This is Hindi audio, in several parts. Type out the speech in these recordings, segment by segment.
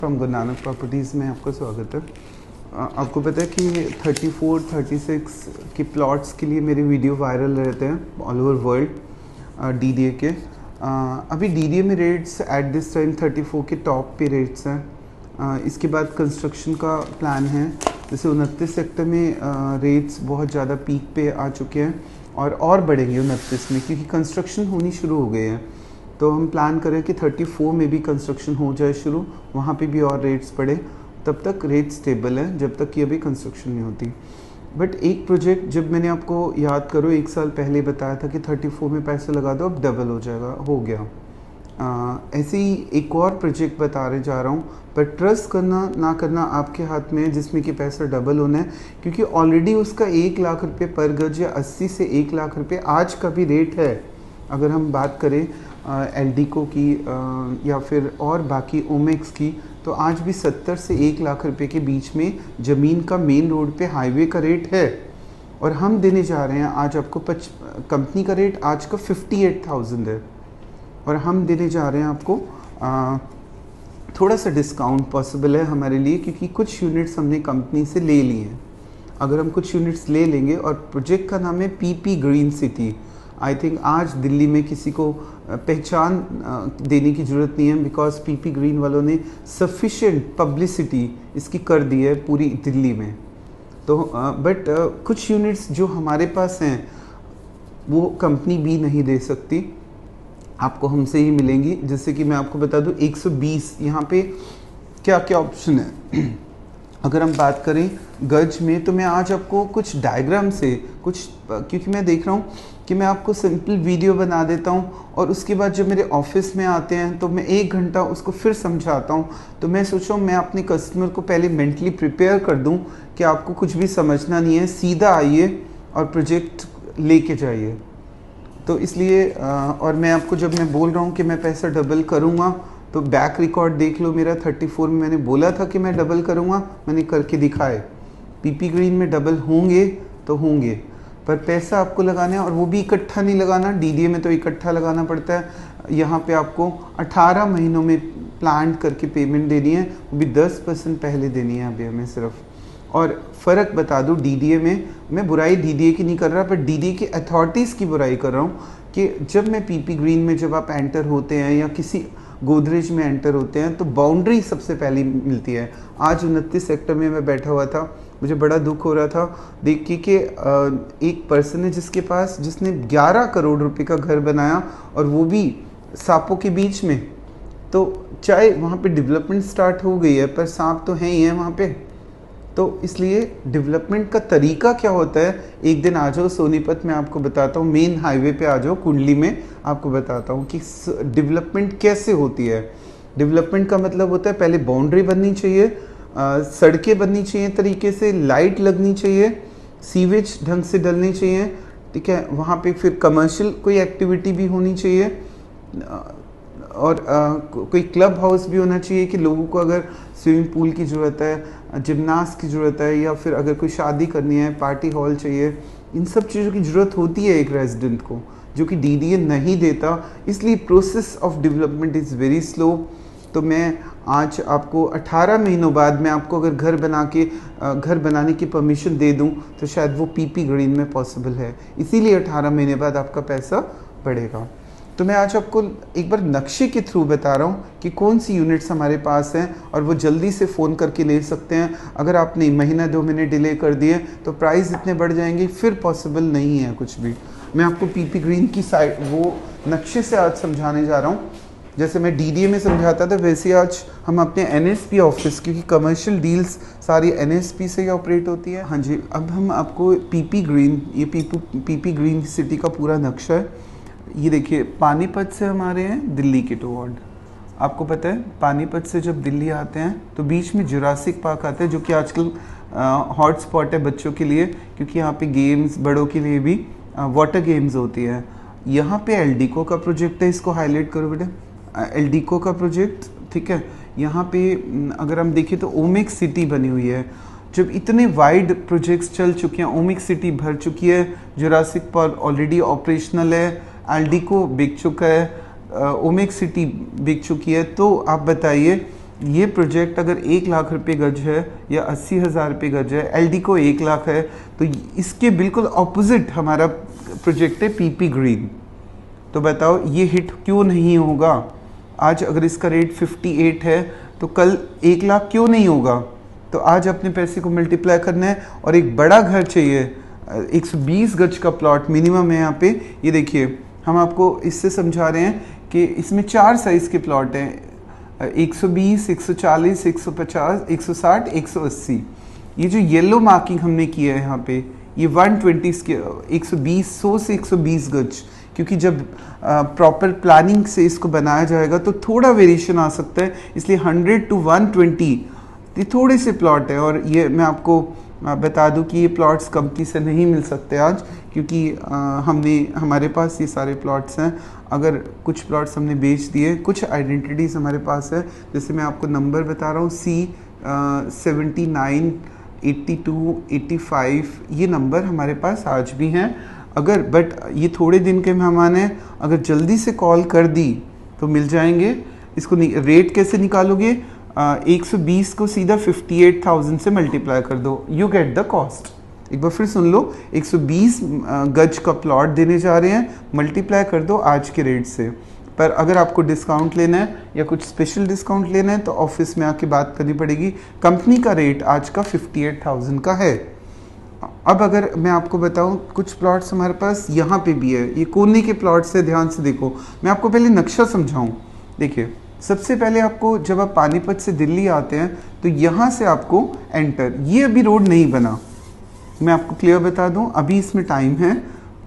फ्रॉम गुरु नानक प्रॉपर्टीज़ में आपका स्वागत है। आपको पता है कि 34, 36 के प्लॉट्स के लिए मेरे वीडियो वायरल रहते हैं ऑल ओवर वर्ल्ड डीडीए के। अभी डीडीए में रेट्स एट दिस टाइम 34 के टॉप पे रेट्स हैं। इसके बाद कंस्ट्रक्शन का प्लान है, जैसे 29 सेक्टर में रेट्स बहुत ज़्यादा पीक पे आ चुके हैं और बढ़ेंगे 29 में, क्योंकि कंस्ट्रक्शन होनी शुरू हो गए हैं। तो हम प्लान करें कि 34 में भी कंस्ट्रक्शन हो जाए शुरू, वहाँ पे भी और रेट्स बढ़े। तब तक रेट स्टेबल है जब तक कि अभी कंस्ट्रक्शन नहीं होती। बट एक प्रोजेक्ट, जब मैंने आपको याद करो 1 साल पहले बताया था कि 34 में पैसे लगा दो, अब डबल हो जाएगा, हो गया। ऐसे ही एक और प्रोजेक्ट बताने जा रहा हूँ, पर ट्रस्ट करना ना करना आपके हाथ में है, जिसमें कि पैसा डबल होना है, क्योंकि ऑलरेडी उसका 1 लाख रुपये पर गज या 80 से 1 लाख रुपये आज का भी रेट है। अगर हम बात करें एल्डिको की या फिर और बाकी ओमेक्स की, तो आज भी 70 से 1 लाख रुपए के बीच में ज़मीन का मेन रोड पे हाईवे का रेट है। और हम देने जा रहे हैं आज आपको कंपनी का रेट आज का 58,000 है, और हम देने जा रहे हैं आपको थोड़ा सा डिस्काउंट पॉसिबल है हमारे लिए, क्योंकि कुछ यूनिट्स हमने कंपनी से ले लिए हैं। अगर हम कुछ यूनिट्स ले लेंगे, और प्रोजेक्ट का नाम है PP green city. I think आज दिल्ली में किसी को पहचान देने की ज़रूरत नहीं है, बिकॉज पीपी ग्रीन वालों ने सफिशिएंट पब्लिसिटी इसकी कर दी है पूरी दिल्ली में। तो बट कुछ यूनिट्स जो हमारे पास हैं वो कंपनी भी नहीं दे सकती, आपको हमसे ही मिलेंगी। जैसे कि मैं आपको बता दूं 120 यहाँ पे क्या क्या ऑप्शन है। अगर हम बात करें गज में, तो मैं आज आपको कुछ डायग्राम से कुछ, क्योंकि मैं देख रहा हूँ कि मैं आपको सिंपल वीडियो बना देता हूँ, और उसके बाद जब मेरे ऑफिस में आते हैं तो मैं 1 घंटा उसको फिर समझाता हूँ। तो मैं सोच रहा हूँ मैं अपने कस्टमर को पहले मेंटली प्रिपेयर कर दूँ कि आपको कुछ भी समझना नहीं है, सीधा आइए और प्रोजेक्ट लेके जाइए। तो इसलिए और मैं आपको, जब मैं बोल रहा हूँ कि मैं पैसा डबल करूँगा, तो बैक रिकॉर्ड देख लो मेरा। 34 में मैंने बोला था कि मैं डबल करूँगा, मैंने करके दिखाए। पीपी ग्रीन में डबल होंगे तो होंगे, पर पैसा आपको लगाना है, और वो भी इकट्ठा नहीं लगाना। डीडीए में तो इकट्ठा लगाना पड़ता है। यहाँ पे आपको 18 महीनों में प्लान करके पेमेंट देनी है, वो भी 10% पहले देनी है अभी हमें सिर्फ। और फ़र्क बता दूँ, डीडीए में मैं बुराई डीडीए की नहीं कर रहा, पर डीडीए की अथॉरिटीज़ की बुराई कर रहा हूँ कि जब मैं पीपी ग्रीन में जब आप एंटर होते हैं या किसी गोदरेज में एंटर होते हैं, तो बाउंड्री सबसे पहले मिलती है। आज 29 सेक्टर में मैं बैठा हुआ था, मुझे बड़ा दुख हो रहा था देख के कि एक पर्सन है जिसने 11 करोड़ रुपए का घर बनाया, और वो भी सांपों के बीच में। तो चाहे वहाँ पे डेवलपमेंट स्टार्ट हो गई है, पर सांप तो हैं ही हैं वहाँ पे। तो इसलिए डेवलपमेंट का तरीका क्या होता है, एक दिन आ जाओ सोनीपत में, आपको बताता हूँ। मेन हाईवे पे आ जाओ, कुंडली में, आपको बताता हूँ कि डेवलपमेंट कैसे होती है। डेवलपमेंट का मतलब होता है पहले बाउंड्री बननी चाहिए, सड़कें बननी चाहिए तरीके से, लाइट लगनी चाहिए, सीवेज ढंग से डलनी चाहिए, ठीक है। वहाँ पे फिर कमर्शियल कोई एक्टिविटी भी होनी चाहिए, और कोई क्लब हाउस भी होना चाहिए कि लोगों को अगर स्विमिंग पूल की ज़रूरत है, जिमनास्ट की ज़रूरत है, या फिर अगर कोई शादी करनी है, पार्टी हॉल चाहिए। इन सब चीज़ों की ज़रूरत होती है एक रेजिडेंट को, जो कि डीडीए नहीं देता। इसलिए process of development is very slow. तो मैं आज आपको 18 महीनों बाद मैं आपको अगर घर बनाने की परमिशन दे दूं, तो शायद वो पीपी ग्रीन में पॉसिबल है। इसीलिए 18 महीने बाद आपका पैसा बढ़ेगा। तो मैं आज आपको एक बार नक्शे के थ्रू बता रहा हूँ कि कौन सी यूनिट्स हमारे पास हैं, और वो जल्दी से फ़ोन करके ले सकते हैं। अगर आपने महीना 2 महीने डिले कर दिए तो प्राइस इतने बढ़ जाएंगे, फिर पॉसिबल नहीं है कुछ भी। मैं आपको पीपी ग्रीन की साइड वो नक्शे से आज समझाने जा रहा हूँ। जैसे मैं डीडीए में समझाता था, वैसे आज हम अपने एनएसपी ऑफिस, क्योंकि कमर्शियल डील्स सारी एनएसपी से ही ऑपरेट होती है। हाँ जी, अब हम आपको पीपी ग्रीन, ये पीपी ग्रीन सिटी का पूरा नक्शा है। ये देखिए, पानीपत से हमारे हैं दिल्ली के टुवर्ड। आपको पता है पानीपत से जब दिल्ली आते हैं तो बीच में जुरासिक पार्क आता है, जो कि आजकल हॉट स्पॉट है बच्चों के लिए, क्योंकि यहाँ पे गेम्स, बड़ों के लिए भी वाटर गेम्स होती है। यहाँ पे एल्डिको का प्रोजेक्ट है, इसको हाईलाइट करो बेटा, एल्डिको का प्रोजेक्ट, ठीक है। यहाँ पे अगर हम देखें तो ओमेक्स सिटी बनी हुई है। जब इतने वाइड प्रोजेक्ट्स चल चुके हैं, ओमेक्स सिटी भर चुकी है, जुरासिक पार्क ऑलरेडी ऑपरेशनल है, एल्डिको बिक चुका है, ओमेक्स सिटी बिक चुकी है, तो आप बताइए ये प्रोजेक्ट अगर 1 लाख रुपये गज है या 80,000 रुपये गज है, एलडी को 1 लाख है, तो इसके बिल्कुल ऑपोजिट हमारा प्रोजेक्ट है पीपी ग्रीन। तो बताओ ये हिट क्यों नहीं होगा? आज अगर इसका रेट 58 है तो कल 1 लाख क्यों नहीं होगा? तो आज अपने पैसे को मल्टीप्लाई करना है और एक बड़ा घर चाहिए। 120 गज का प्लॉट मिनिमम है यहाँ पे। ये देखिए हम आपको इससे समझा रहे हैं कि इसमें 4 साइज़ के प्लॉट हैं, 120, 140, 150, 160, 180। ये जो येलो मार्किंग हमने किया है यहाँ पे, ये 120 के 120, 100 से 120 गज, क्योंकि जब प्रॉपर प्लानिंग से इसको बनाया जाएगा तो थोड़ा वेरिएशन आ सकता है, इसलिए 100 to 120 ये थोड़े से प्लॉट है। और ये मैं आपको बता दूं कि ये प्लॉट्स कंपनी से नहीं मिल सकते आज, क्योंकि हमारे पास ये सारे प्लॉट्स हैं। अगर कुछ प्लॉट्स हमने बेच दिए, कुछ आइडेंटिटीज़ हमारे पास है, जैसे मैं आपको नंबर बता रहा हूँ C79, 82, 85, ये नंबर हमारे पास आज भी हैं। अगर बट ये थोड़े दिन के मेहमान हैं, अगर जल्दी से कॉल कर दी तो मिल जाएंगे। इसको रेट कैसे निकालोगे? 120 को सीधा 58,000 से मल्टीप्लाई कर दो, यू गेट द कॉस्ट। एक बार फिर सुन लो, 120 गज का प्लॉट देने जा रहे हैं, मल्टीप्लाई कर दो आज के रेट से। पर अगर आपको डिस्काउंट लेना है या कुछ स्पेशल डिस्काउंट लेना है तो ऑफिस में आके बात करनी पड़ेगी। कंपनी का रेट आज का 58,000 का है। अब अगर मैं आपको बताऊं, कुछ प्लॉट्स हमारे पास यहाँ पे भी है, ये कोने के प्लॉट्स है, ध्यान से देखो। मैं आपको पहले नक्शा समझाऊं। देखिए सबसे पहले आपको जब आप पानीपत से दिल्ली आते हैं तो यहाँ से आपको एंटर, ये अभी रोड नहीं बना, मैं आपको क्लियर बता दूं, अभी इसमें टाइम है।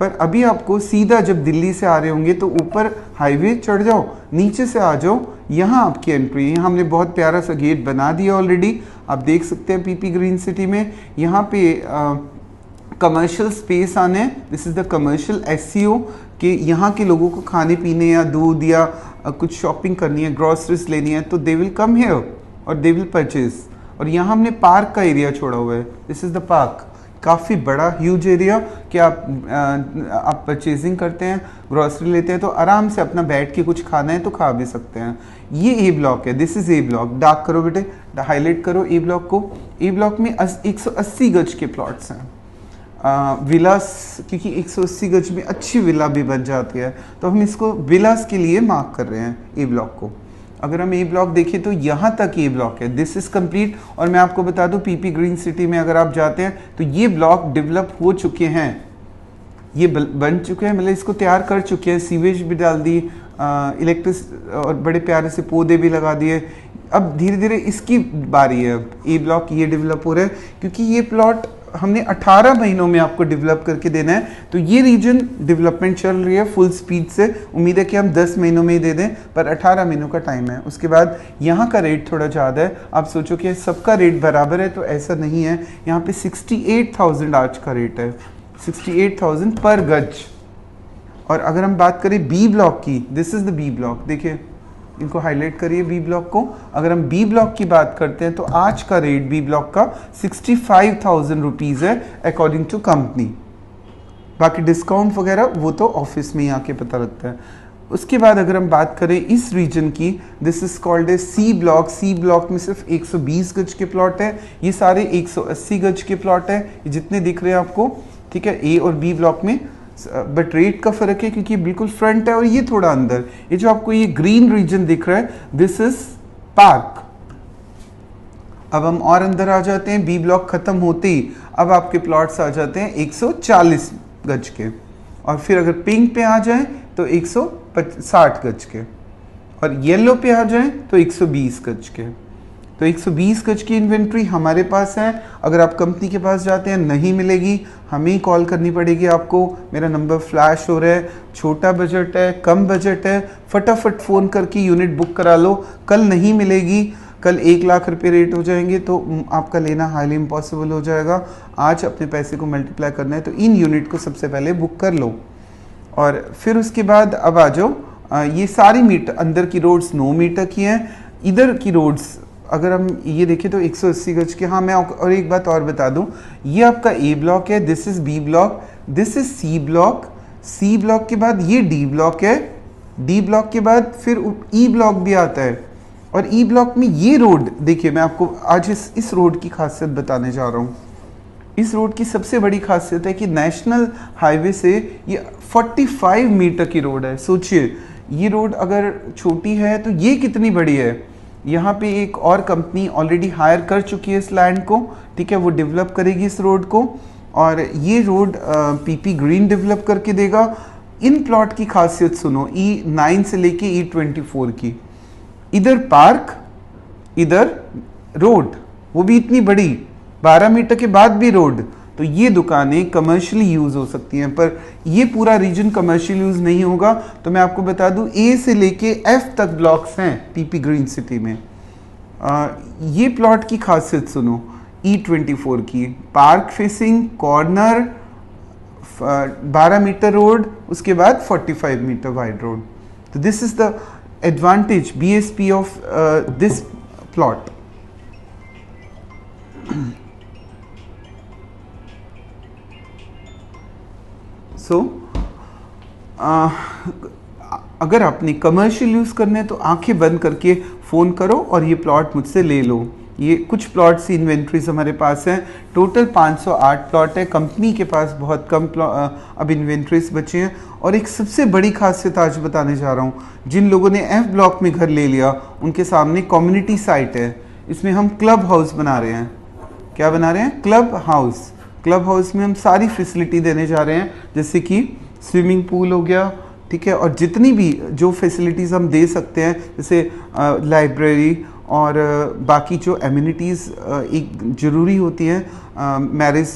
पर अभी आपको सीधा जब दिल्ली से आ रहे होंगे तो ऊपर हाईवे चढ़ जाओ, नीचे से आ जाओ, यहाँ आपकी एंट्री है। हमने बहुत प्यारा सा गेट बना दिया ऑलरेडी, आप देख सकते हैं पीपी ग्रीन सिटी में। यहाँ पे कमर्शियल स्पेस आने, this is the commercial SCO, कि यहाँ के लोगों को खाने पीने या दूध या कुछ शॉपिंग करनी है, ग्रॉसरीज लेनी है, तो दे विल कम हियर और दे विल परचेज। और यहाँ हमने पार्क का एरिया छोड़ा हुआ है, दिस इज़ द पार्क, काफ़ी बड़ा ह्यूज एरिया कि आप परचेजिंग करते हैं, ग्रॉसरी लेते हैं तो आराम से अपना बैठ के कुछ खाना है तो खा भी सकते हैं। ये ए ब्लॉक है, this is a block. Dark करो बेटे, हाईलाइट करो ए ब्लॉक को। ए ब्लॉक में 180 गज के प्लॉट्स हैं, विलास, क्योंकि 180 गज में अच्छी विला भी बन जाती है, तो हम इसको विलास के लिए मार्क कर रहे हैं ए ब्लॉक को। अगर हम ए ब्लॉक देखें तो यहाँ तक ए ब्लॉक है, दिस इज़ कंप्लीट। और मैं आपको बता दूं पीपी ग्रीन सिटी में अगर आप जाते हैं तो ये ब्लॉक डेवलप हो चुके हैं, ये बन चुके हैं, मतलब इसको तैयार कर चुके हैं, सीवेज भी डाल दी, इलेक्ट्रिक और बड़े प्यारे से पौधे भी लगा दिए। अब धीरे धीरे इसकी बारी है, ए ब्लॉक ये डेवलप हो रहा है, क्योंकि ये प्लॉट हमने 18 महीनों में आपको डेवलप करके देना है। तो ये रीजन डेवलपमेंट चल रही है फुल स्पीड से, उम्मीद है कि हम 10 महीनों में ही दे दें, पर 18 महीनों का टाइम है। उसके बाद यहाँ का रेट थोड़ा ज़्यादा है, आप सोचो कि सबका रेट बराबर है, तो ऐसा नहीं है। यहाँ पे 68,000 आज का रेट है, 68,000 पर गज। और अगर हम बात करें बी ब्लॉक की, this is the B block, देखिए इनको हाईलाइट करिए बी ब्लॉक को। अगर हम बी ब्लॉक की बात करते हैं तो आज का रेट बी ब्लॉक का 65,000 रुपीज़ है अकॉर्डिंग टू कंपनी। बाकी डिस्काउंट वगैरह वो तो ऑफिस में ही आके पता लगता है। उसके बाद अगर हम बात करें इस रीजन की, this is called a C block. C block में सिर्फ 120 गज के प्लॉट है, ये सारे 180 गज के प्लॉट है, ये जितने दिख रहे हैं आपको, ठीक है, ए और बी ब्लॉक में। बट रेट का फर्क है क्योंकि बिल्कुल फ्रंट है और ये थोड़ा अंदर। ये जो आपको ये ग्रीन रीजन दिख रहा है, दिस इज पार्क। अब हम और अंदर आ जाते हैं, बी ब्लॉक खत्म होते ही अब आपके प्लॉट्स आ जाते हैं 140 गज के, और फिर अगर पिंक पे आ जाए तो 160 गज के, और येलो पे आ जाए तो 120 गज के। तो 120 गज की इन्वेंट्री हमारे पास है। अगर आप कंपनी के पास जाते हैं नहीं मिलेगी, हमें ही कॉल करनी पड़ेगी आपको। मेरा नंबर फ्लैश हो रहा है। छोटा बजट है, कम बजट है, फटाफट फ़ोन करके यूनिट बुक करा लो। कल नहीं मिलेगी, कल 1 लाख रुपए रेट हो जाएंगे तो आपका लेना हाईली इम्पॉसिबल हो जाएगा। आज अपने पैसे को मल्टीप्लाई करना है तो इन यूनिट को सबसे पहले बुक कर लो। और फिर उसके बाद अब आ जाओ, ये सारी मीटर अंदर की रोड्स 9 मीटर की हैं। इधर की रोड्स अगर हम ये देखें तो 180 गज के। हाँ, मैं और एक बात और बता दूं, ये आपका ए ब्लॉक है, this is B block, this is C block. C block के बाद ये डी ब्लॉक है, डी ब्लॉक के बाद फिर ई ब्लॉक भी आता है, और ई ब्लॉक में ये रोड देखिए, मैं आपको आज इस रोड की खासियत बताने जा रहा हूँ। इस रोड की सबसे बड़ी खासियत है कि नेशनल हाईवे से ये 45 मीटर की रोड है। सोचिए, ये रोड अगर छोटी है तो ये कितनी बड़ी है। यहाँ पे एक और कंपनी ऑलरेडी हायर कर चुकी है इस लैंड को, ठीक है, वो डेवलप करेगी इस रोड को, और ये रोड पीपी ग्रीन डेवलप करके देगा। इन प्लॉट की खासियत सुनो, E9 से लेके E24 की, इधर पार्क, इधर रोड, वो भी इतनी बड़ी 12 मीटर के बाद भी रोड। तो ये दुकानें कमर्शियली यूज़ हो सकती हैं, पर ये पूरा रीजन कमर्शियल यूज़ नहीं होगा। तो मैं आपको बता दूं, ए से लेके एफ तक ब्लॉक्स हैं पीपी ग्रीन सिटी में। ये प्लॉट की खासियत सुनो, E24 की, park facing, corner, 12 metre road, उसके बाद 45 मीटर वाइड रोड। तो this is the advantage BSP of this plot. So अगर आपने कमर्शियल यूज़ करने हैं तो आंखें बंद करके फ़ोन करो और ये प्लॉट मुझसे ले लो। ये कुछ प्लॉट्स की इन्वेंट्रीज हमारे पास हैं। टोटल 508 प्लॉट है। कंपनी के पास बहुत कम अब इन्वेंट्रीज बचे हैं। और एक सबसे बड़ी खासियत आज बताने जा रहा हूँ, जिन लोगों ने F ब्लॉक में घर ले लिया उनके सामने कम्युनिटी साइट है। इसमें हम क्लब हाउस बना रहे हैं। क्या बना रहे हैं? Club house. क्लब हाउस में हम सारी फैसिलिटी देने जा रहे हैं, जैसे कि स्विमिंग पूल हो गया, ठीक है, और जितनी भी जो फैसिलिटीज़ हम दे सकते हैं, जैसे लाइब्रेरी और बाकी जो एमिनिटीज़ एक ज़रूरी होती हैं मैरिज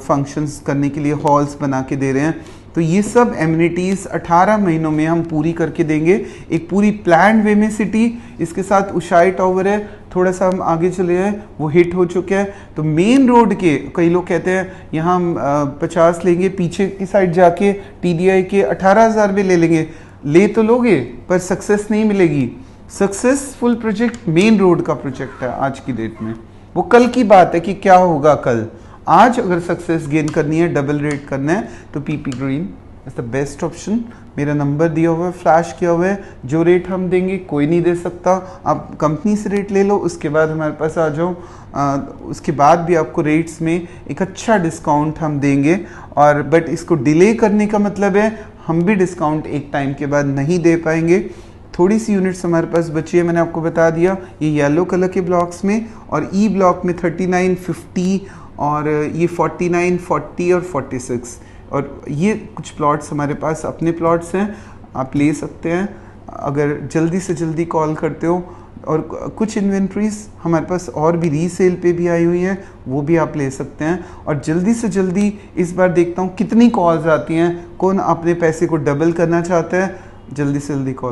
फंक्शंस करने के लिए, हॉल्स बना के दे रहे हैं। तो ये सब एमिनिटीज़ 18 महीनों में हम पूरी करके देंगे, एक पूरी प्लान वे में सिटी। इसके साथ उशाई टावर है, थोड़ा सा हम आगे चले हैं, वो हिट हो चुके हैं। तो मेन रोड के कई लोग कहते हैं यहाँ हम 50 लेंगे, पीछे की साइड जाके TDI के 18,000 में ले लेंगे। ले तो लोगे पर सक्सेस नहीं मिलेगी। सक्सेसफुल प्रोजेक्ट मेन रोड का प्रोजेक्ट है आज की डेट में। वो कल की बात है कि क्या होगा कल। आज अगर सक्सेस गेन करनी है, डबल रेट करना है, तो PP green is the best option. मेरा नंबर दिया हुआ है, फ्लैश किया हुआ है। जो रेट हम देंगे कोई नहीं दे सकता। आप कंपनी से रेट ले लो, उसके बाद हमारे पास आ जाओ। उसके बाद भी आपको रेट्स में एक अच्छा डिस्काउंट हम देंगे। और बट इसको डिले करने का मतलब है हम भी डिस्काउंट एक टाइम के बाद नहीं दे पाएंगे। थोड़ी सी यूनिट्स हमारे पास बची है, मैंने आपको बता दिया। ये येलो कलर के ब्लॉक्स में, और ई ब्लॉक में 39, 50 और ये 49, 40 और 46। और ये कुछ प्लॉट्स हमारे पास अपने प्लॉट्स हैं, आप ले सकते हैं अगर जल्दी से जल्दी कॉल करते हो। और कुछ इन्वेंट्रीज हमारे पास और भी रीसेल पे भी आई हुई हैं, वो भी आप ले सकते हैं। और जल्दी से जल्दी इस बार देखता हूँ कितनी कॉल्स आती हैं, कौन अपने पैसे को डबल करना चाहता है। जल्दी से जल्दी कॉल